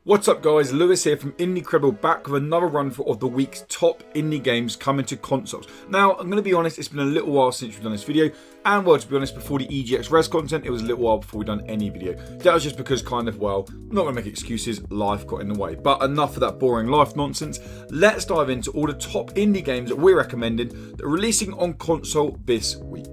What's up guys, Lewis here from Indie back with another run through of the week's top indie games coming to consoles. Now, I'm going to be honest, it's been a little while since we've done this video, and well, to be honest, before the EGX Res content, it was a little while before we've done any video. That was just because I'm not going to make excuses, life got in the way. But enough of that boring life nonsense, let's dive into all the top indie games that we're recommending that are releasing on console this week.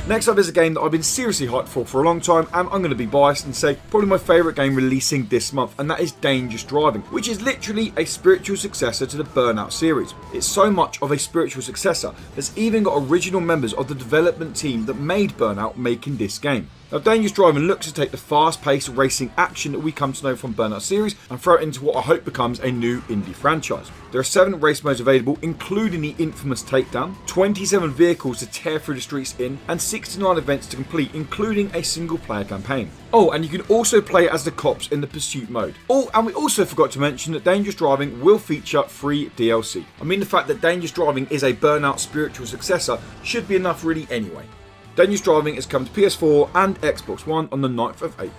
Next up is a game that I've been seriously hyped for a long time, and I'm going to be biased and say probably my favourite game releasing this month, and that is Dangerous Driving, which is literally a spiritual successor to the Burnout series. It's so much of a spiritual successor that's even got original members of the development team that made Burnout making this game. Now, Dangerous Driving looks to take the fast-paced racing action that we come to know from Burnout series and throw it into what I hope becomes a new indie franchise. There are 7 race modes available, including the infamous takedown, 27 vehicles to tear through the streets in, and 69 events to complete, including a single-player campaign. Oh, and you can also play as the cops in the pursuit mode. Oh, and we also forgot to mention that Dangerous Driving will feature free DLC. I mean, the fact that Dangerous Driving is a Burnout spiritual successor should be enough really anyway. Dangerous Driving is coming to PS4 and Xbox One on the 9th of April.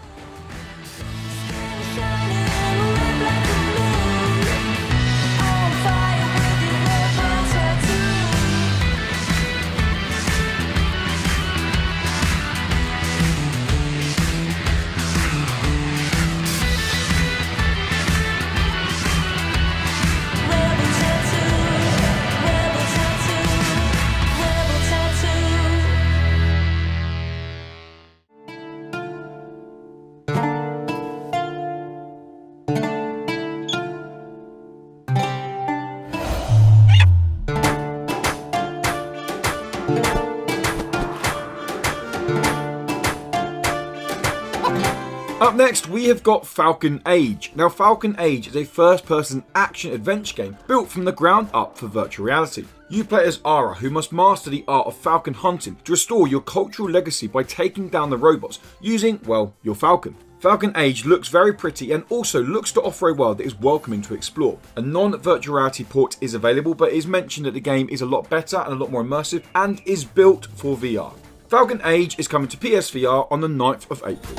Up next, we have got Falcon Age. Now, Falcon Age is a first-person action-adventure game built from the ground up for virtual reality. You play as Ara, who must master the art of falcon hunting to restore your cultural legacy by taking down the robots using, well, your falcon. Falcon Age looks very pretty and also looks to offer a world that is welcoming to explore. A non-virtual reality port is available, but it is mentioned that the game is a lot better and a lot more immersive and is built for VR. Falcon Age is coming to PSVR on the 9th of April.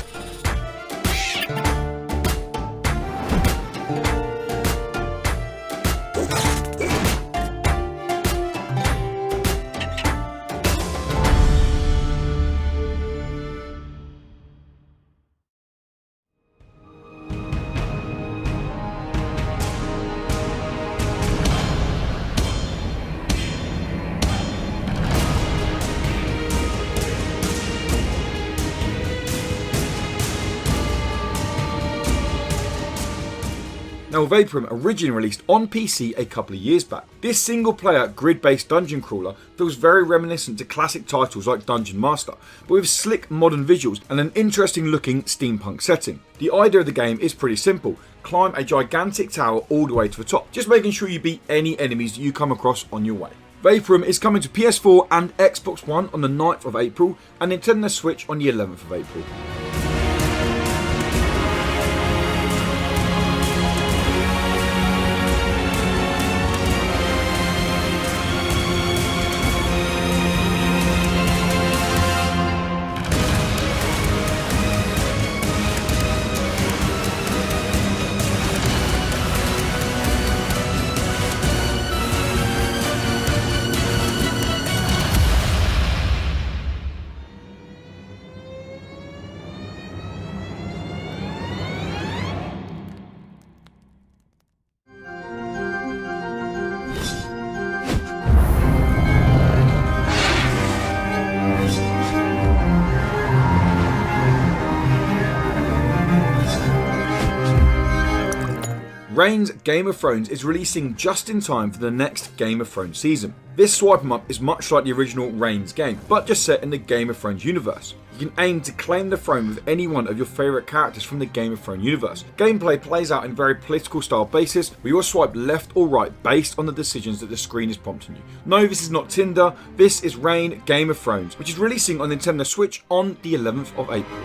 Now, Vaporum originally released on PC a couple of years back. This single-player grid-based dungeon crawler feels very reminiscent to classic titles like Dungeon Master, but with slick modern visuals and an interesting-looking steampunk setting. The idea of the game is pretty simple. Climb a gigantic tower all the way to the top, just making sure you beat any enemies that you come across on your way. Vaporum is coming to PS4 and Xbox One on the 9th of April, and Nintendo Switch on the 11th of April. Reign's Game of Thrones is releasing just in time for the next Game of Thrones season. This swipe 'em up is much like the original Reign's game, but just set in the Game of Thrones universe. You can aim to claim the throne with any one of your favourite characters from the Game of Thrones universe. Gameplay plays out in very political style basis, where you'll swipe left or right based on the decisions that the screen is prompting you. No, this is not Tinder, this is Reign Game of Thrones, which is releasing on Nintendo Switch on the 11th of April.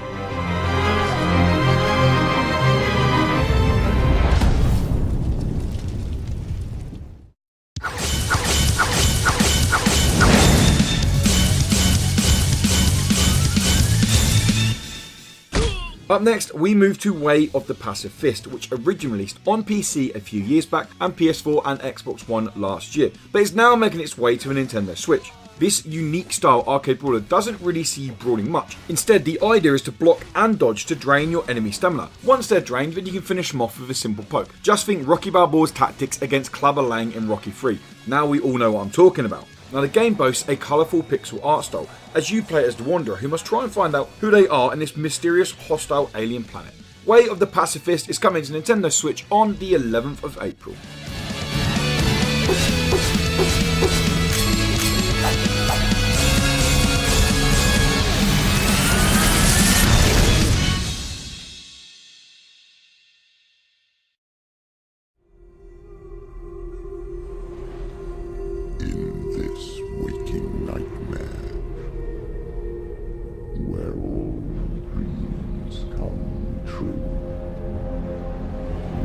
Up next, we move to Way of the Passive Fist, which originally released on PC a few years back and PS4 and Xbox One last year, but is now making its way to a Nintendo Switch. This unique style arcade brawler doesn't really see you brawling much. Instead, the idea is to block and dodge to drain your enemy stamina. Once they're drained, then you can finish them off with a simple poke. Just think Rocky Balboa's tactics against Clubber Lang in Rocky 3. Now we all know what I'm talking about. Now the game boasts a colourful pixel art style, as you play as the Wanderer who must try and find out who they are in this mysterious hostile alien planet. Way of the Passive Fist is coming to Nintendo Switch on the 11th of April.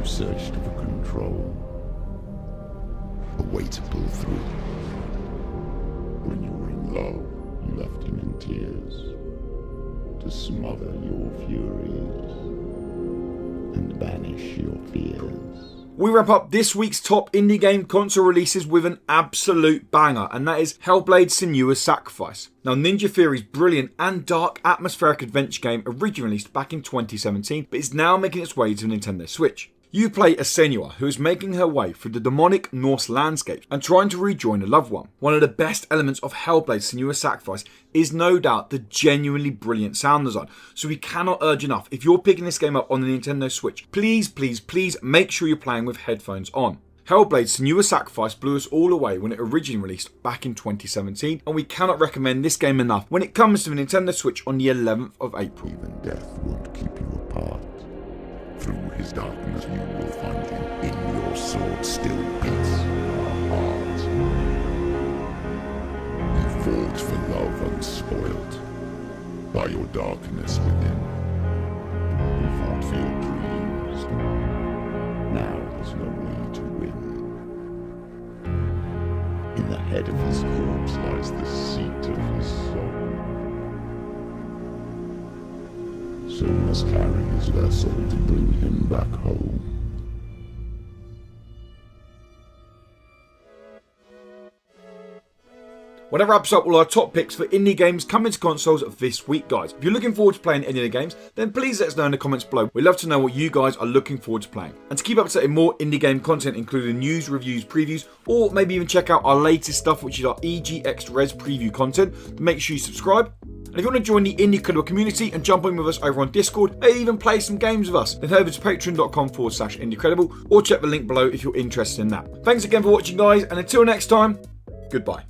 Searched for control, a way to pull through. When you were in love, you left him in tears to smother your furies and banish your fears. We wrap up this week's top indie game console releases with an absolute banger, and that is Hellblade: Senua's Sacrifice. Now, Ninja Theory's brilliant and dark atmospheric adventure game originally released back in 2017, but is now making its way to Nintendo Switch. You play as Senua, who is making her way through the demonic Norse landscape and trying to rejoin a loved one. One of the best elements of Hellblade: Senua's Sacrifice is no doubt the genuinely brilliant sound design, so we cannot urge enough, if you're picking this game up on the Nintendo Switch, please make sure you're playing with headphones on. Hellblade: Senua's Sacrifice blew us all away when it originally released back in 2017, and we cannot recommend this game enough when it comes to the Nintendo Switch on the 11th of April. Even death won't keep you apart. Through his darkness you will find him. In your sword still beats our heart. You fought for love unspoilt. By your darkness within. You fought for your dreams. Now there's no way to win. In the head of his corpse lies the seat of his soul. So we must carry his vessel to bring him back home. Well, that wraps up all our top picks for indie games coming to consoles this week, guys. If you're looking forward to playing any of the games, then please let us know in the comments below. We'd love to know what you guys are looking forward to playing. And to keep up to date with more indie game content, including news, reviews, previews, or maybe even check out our latest stuff, which is our EGX Res preview content, make sure you subscribe. And if you want to join the Indie Credible community and jump in with us over on Discord, maybe even play some games with us, then head over to patreon.com/IndieCredible or check the link below if you're interested in that. Thanks again for watching, guys, and until next time, goodbye.